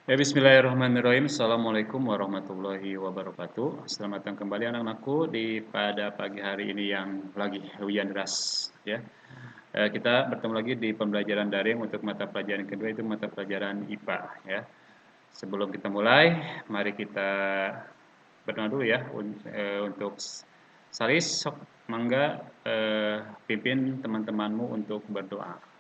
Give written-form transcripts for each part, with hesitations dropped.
Ya, bismillahirrahmanirrahim. Assalamualaikum warahmatullahi wabarakatuh. Selamat datang kembali anak-anakku pada pagi hari ini yang lagi hujan deras ya. Kita bertemu lagi di pembelajaran daring untuk mata pelajaran kedua, itu mata pelajaran IPA ya. Sebelum kita mulai, mari kita berdoa dulu ya untuk Salis sok mangga pimpin teman-temanmu untuk berdoa.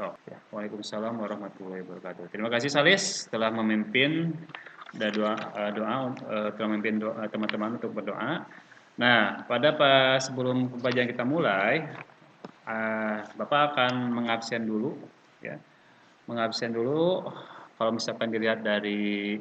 Oh, ya. Waalaikumsalam warahmatullahi wabarakatuh. Terima kasih Salis telah memimpin telah memimpin teman-teman untuk berdoa. Nah, sebelum pembelajaran kita mulai, Bapak akan mengabsen dulu ya. Mengabsen dulu kalau misalkan dilihat dari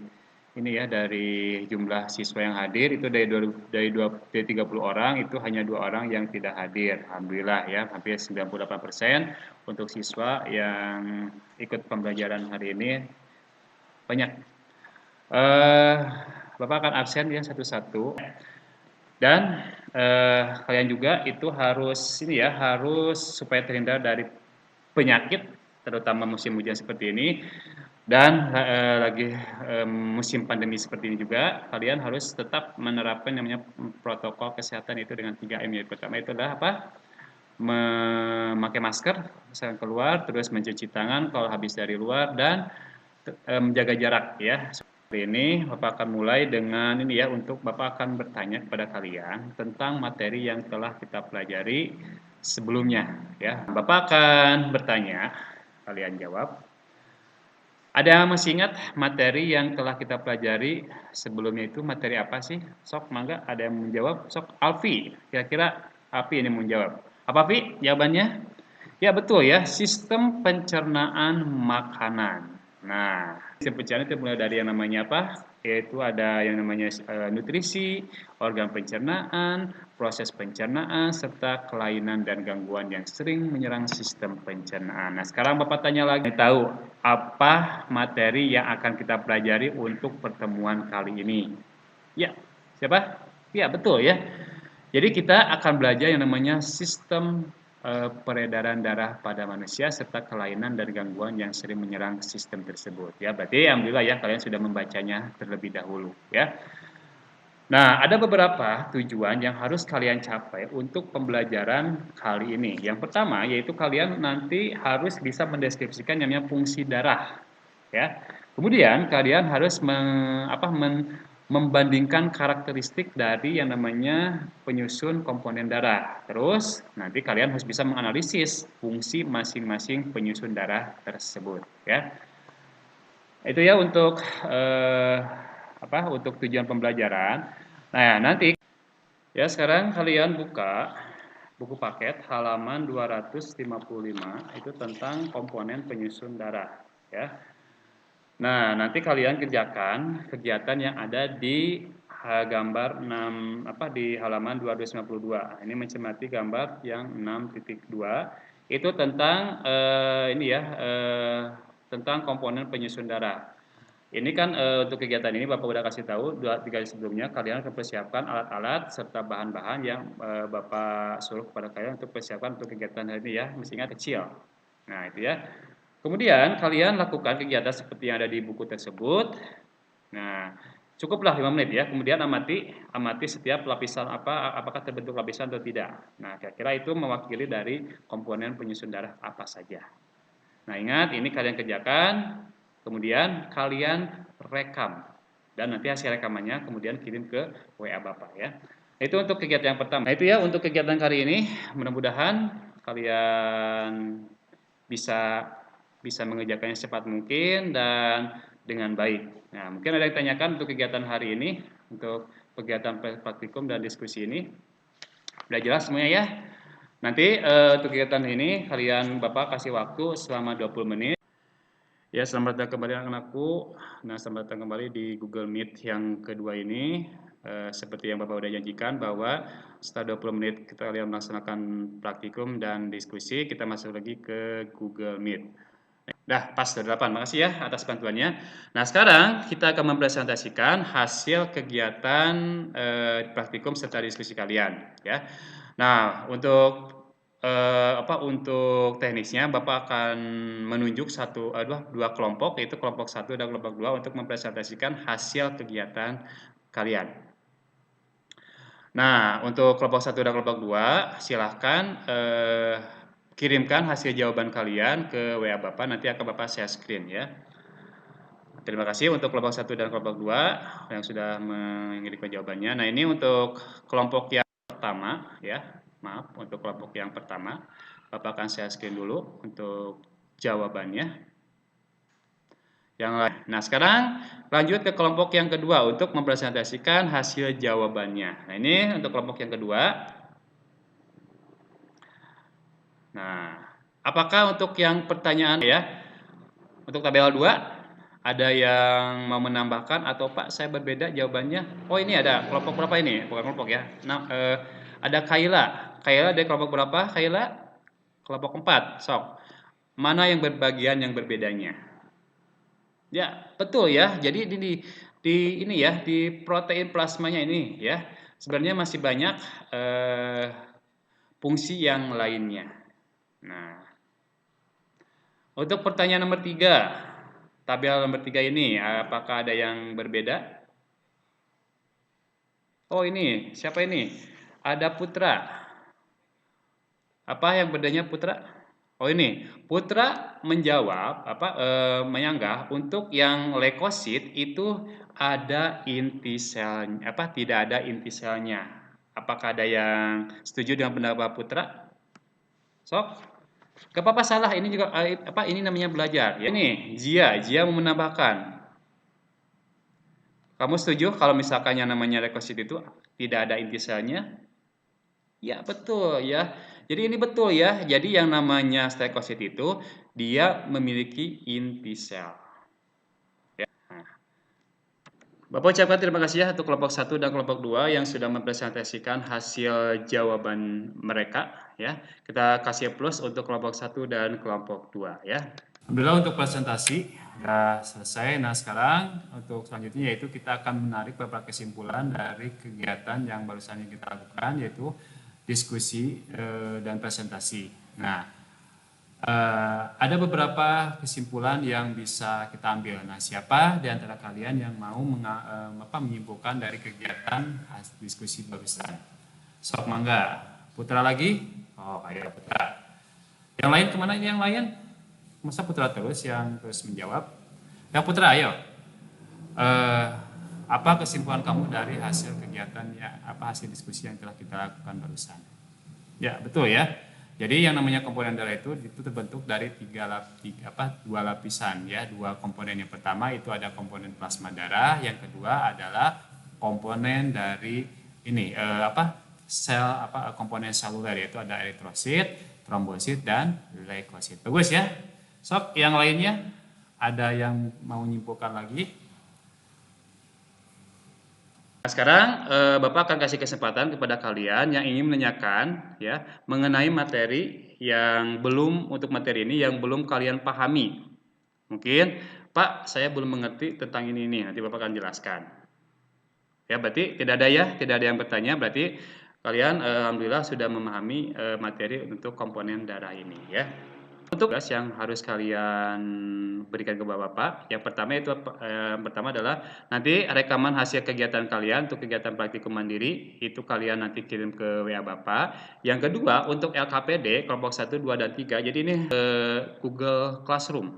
ini ya, dari jumlah siswa yang hadir itu dari 30 orang itu hanya 2 orang yang tidak hadir. Alhamdulillah ya, hampir 98% untuk siswa yang ikut pembelajaran hari ini banyak. Eh, Bapak akan absen ya satu-satu dan kalian juga itu harus supaya terhindar dari penyakit terutama musim hujan seperti ini dan musim pandemi seperti ini juga, kalian harus tetap menerapkan namanya protokol kesehatan itu dengan 3M ya. Pertama itu adalah apa? Memakai masker saat keluar, terus mencuci tangan kalau habis dari luar dan menjaga jarak ya. Hari ini Bapak akan mulai dengan ini ya, untuk Bapak akan bertanya kepada kalian tentang materi yang telah kita pelajari sebelumnya ya. Bapak akan bertanya, kalian jawab. Ada yang masih ingat materi yang telah kita pelajari sebelumnya itu materi apa sih? Sok, mangga ada yang menjawab? Sok, Alfi. Kira-kira Alfi ini menjawab. Apa Alfi jawabannya? Ya betul ya, sistem pencernaan makanan. Nah, sistem pencernaan itu mulai dari yang namanya apa? Yaitu ada yang namanya nutrisi, organ pencernaan, proses pencernaan, serta kelainan dan gangguan yang sering menyerang sistem pencernaan. Nah, sekarang Bapak tanya lagi, tahu apa materi yang akan kita pelajari untuk pertemuan kali ini? Ya, siapa? Ya, betul ya. Jadi kita akan belajar yang namanya sistem peredaran darah pada manusia serta kelainan dan gangguan yang sering menyerang sistem tersebut. Ya, berarti alhamdulillah ya kalian sudah membacanya terlebih dahulu ya. Nah, ada beberapa tujuan yang harus kalian capai untuk pembelajaran kali ini. Yang pertama yaitu kalian nanti harus bisa mendeskripsikan yang namanya fungsi darah ya. Kemudian kalian harus membandingkan karakteristik dari yang namanya penyusun komponen darah. Terus nanti kalian harus bisa menganalisis fungsi masing-masing penyusun darah tersebut ya. Itu ya untuk untuk tujuan pembelajaran. Nah, nanti ya sekarang kalian buka buku paket halaman 255 itu tentang komponen penyusun darah ya. Nah, nanti kalian kerjakan kegiatan yang ada di gambar 6 di halaman 252. Ini mencermati gambar yang 6.2 itu tentang tentang komponen penyusun darah. Ini kan untuk kegiatan ini Bapak udah kasih tahu 3 hari sebelumnya kalian akan persiapkan alat-alat serta bahan-bahan yang Bapak suruh kepada kalian untuk persiapkan untuk kegiatan hari ini ya, mestinya kecil. Nah, itu ya. Kemudian kalian lakukan kegiatan seperti yang ada di buku tersebut. Nah, cukuplah 5 menit ya. Kemudian amati setiap lapisan apakah terbentuk lapisan atau tidak. Nah, kira-kira itu mewakili dari komponen penyusun darah apa saja. Nah, ingat ini kalian kerjakan, kemudian kalian rekam dan nanti hasil rekamannya kemudian kirim ke WA Bapak ya. Itu untuk kegiatan yang pertama. Nah, itu ya untuk kegiatan kali ini. Mudah-mudahan kalian bisa bisa mengerjakannya secepat mungkin dan dengan baik. Nah, mungkin ada yang tanyakan untuk kegiatan hari ini, untuk kegiatan praktikum dan diskusi ini. Sudah jelas semuanya ya? Nanti untuk kegiatan ini kalian Bapak kasih waktu selama 20 menit. Ya, selamat datang kembali anak-anakku. Nah, selamat datang kembali di Google Meet yang kedua ini. Seperti yang Bapak udah janjikan bahwa setelah 20 menit kita kalian melaksanakan praktikum dan diskusi, kita masuk lagi ke Google Meet. Dah, pas sudah 8. Makasih ya atas bantuannya. Nah, sekarang kita akan mempresentasikan hasil kegiatan praktikum serta diskusi kalian ya. Nah, untuk untuk teknisnya Bapak akan menunjuk dua kelompok, yaitu kelompok satu dan kelompok 2 untuk mempresentasikan hasil kegiatan kalian. Nah, untuk kelompok satu dan kelompok 2 silahkan kirimkan hasil jawaban kalian ke WA Bapak, nanti akan Bapak share screen ya. Terima kasih untuk kelompok satu dan kelompok 2 yang sudah mengirimkan jawabannya. Nah, ini untuk kelompok yang pertama ya. Maaf, untuk kelompok yang pertama. Bapak akan share screen dulu untuk jawabannya. Yang lain. Nah, sekarang lanjut ke kelompok yang kedua untuk mempresentasikan hasil jawabannya. Nah, ini untuk kelompok yang kedua. Nah, apakah untuk yang pertanyaan ya? Untuk tabel 2 ada yang mau menambahkan atau Pak saya berbeda jawabannya? Oh, ini ada kelompok berapa ini? Bukan kelompok ya. Nah, ada Kayla. Kayla dari kelompok berapa? Kayla? Kelompok 4. Sok. Mana yang berbagian yang berbedanya? Ya, betul ya. Jadi di ini ya, di protein plasmanya ini ya. Sebenarnya masih banyak fungsi yang lainnya. Nah, untuk pertanyaan nomor 3, tabel nomor 3 ini, apakah ada yang berbeda? Oh, ini, siapa ini? Ada Putra. Apa yang bedanya Putra? Oh, ini, Putra menjawab, menyanggah untuk yang leukosit itu ada inti sel, tidak ada inti selnya. Apakah ada yang setuju dengan pendapat Putra? Sok. Gak apa-apa salah, ini juga ini namanya belajar. Ya, ini Zia mau menambahkan. Kamu setuju kalau misalkan yang namanya leukosit itu tidak ada inti selnya? Ya, betul ya. Jadi ini betul ya. Jadi yang namanya leukosit itu dia memiliki inti sel. Ya. Nah, Bapak ucapkan terima kasih ya untuk kelompok 1 dan kelompok 2 yang sudah mempresentasikan hasil jawaban mereka ya. Kita kasih plus untuk kelompok 1 dan kelompok 2 ya. Alhamdulillah untuk presentasi sudah selesai. Nah, sekarang untuk selanjutnya yaitu kita akan menarik beberapa kesimpulan dari kegiatan yang barusan kita lakukan, yaitu diskusi dan presentasi. Nah, ada beberapa kesimpulan yang bisa kita ambil. Nah, siapa di antara kalian yang mau menyimpulkan dari kegiatan diskusi barusan? Sok mangga. Putra lagi? Oh, ayo Putra. Yang lain kemana ini yang lain? Masa Putra terus yang terus menjawab? Ya Putra, ayo. Apa kesimpulan kamu dari hasil kegiatan ya? Hasil diskusi yang telah kita lakukan barusan? Ya, betul ya. Jadi yang namanya komponen darah itu terbentuk dari dua lapisan ya, dua komponen. Yang pertama itu ada komponen plasma darah, yang kedua adalah komponen dari ini komponen seluler, yaitu ada eritrosit, trombosit dan leukosit. Bagus ya. Sok, yang lainnya ada yang mau menyimpulkan lagi? Nah, sekarang Bapak akan kasih kesempatan kepada kalian yang ingin menanyakan ya mengenai materi yang belum yang belum kalian pahami. Mungkin Pak, saya belum mengerti tentang ini nanti Bapak akan jelaskan. Ya, berarti tidak ada yang bertanya, berarti kalian alhamdulillah sudah memahami materi untuk komponen darah ini ya. Untuk tugas yang harus kalian berikan ke Bapak, yang pertama adalah nanti rekaman hasil kegiatan kalian untuk kegiatan praktikum mandiri itu kalian nanti kirim ke WA Bapak. Yang kedua untuk LKPD kelompok 1, 2 dan 3. Jadi ini Google Classroom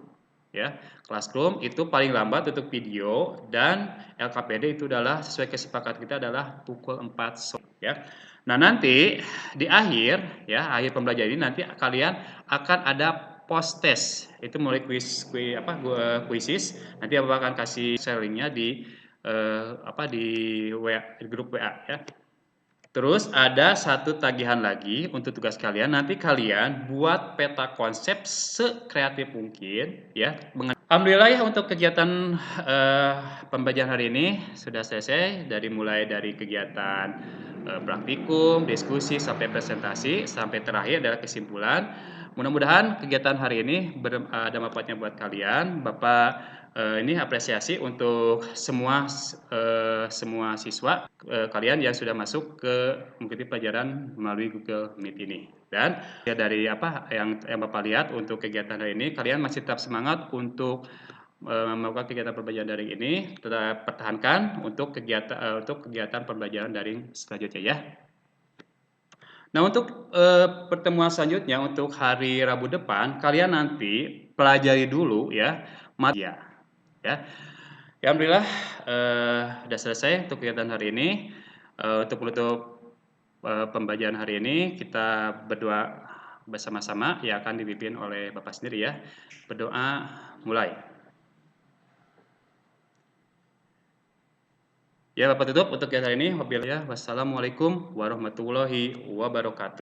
ya. Classroom itu paling lambat untuk video dan LKPD itu adalah sesuai kesepakatan kita adalah pukul 4 sore ya. Nah, nanti di akhir pembelajaran ini nanti kalian akan ada post test. Itu mulai kuisis. Nanti Bapak akan kasih sharingnya di WA, di grup WA ya. Terus ada satu tagihan lagi untuk tugas kalian. Nanti kalian buat peta konsep sekreatif mungkin ya. Alhamdulillah ya untuk kegiatan pembelajaran hari ini sudah selesai mulai dari kegiatan praktikum, diskusi sampai presentasi sampai terakhir adalah kesimpulan. Mudah-mudahan kegiatan hari ini ada manfaatnya buat kalian. Bapak ini apresiasi untuk semua siswa kalian yang sudah masuk ke mengikuti pelajaran melalui Google Meet ini. Dan ya dari apa yang Bapak lihat untuk kegiatan hari ini, kalian masih tetap semangat untuk melakukan kegiatan pembelajaran daring ini, tetap pertahankan untuk kegiatan pembelajaran daring selanjutnya ya. Nah, untuk pertemuan selanjutnya untuk hari Rabu depan, kalian nanti pelajari dulu ya materi ya. Ya, alhamdulillah sudah selesai untuk kegiatan hari ini. Untuk menutup pembelajaran hari ini, kita berdoa bersama-sama yang akan dipimpin oleh Bapak sendiri ya. Berdoa mulai. Ya, Bapak tutup untuk kegiatan hari ini. Wassalamualaikum warahmatullahi wabarakatuh.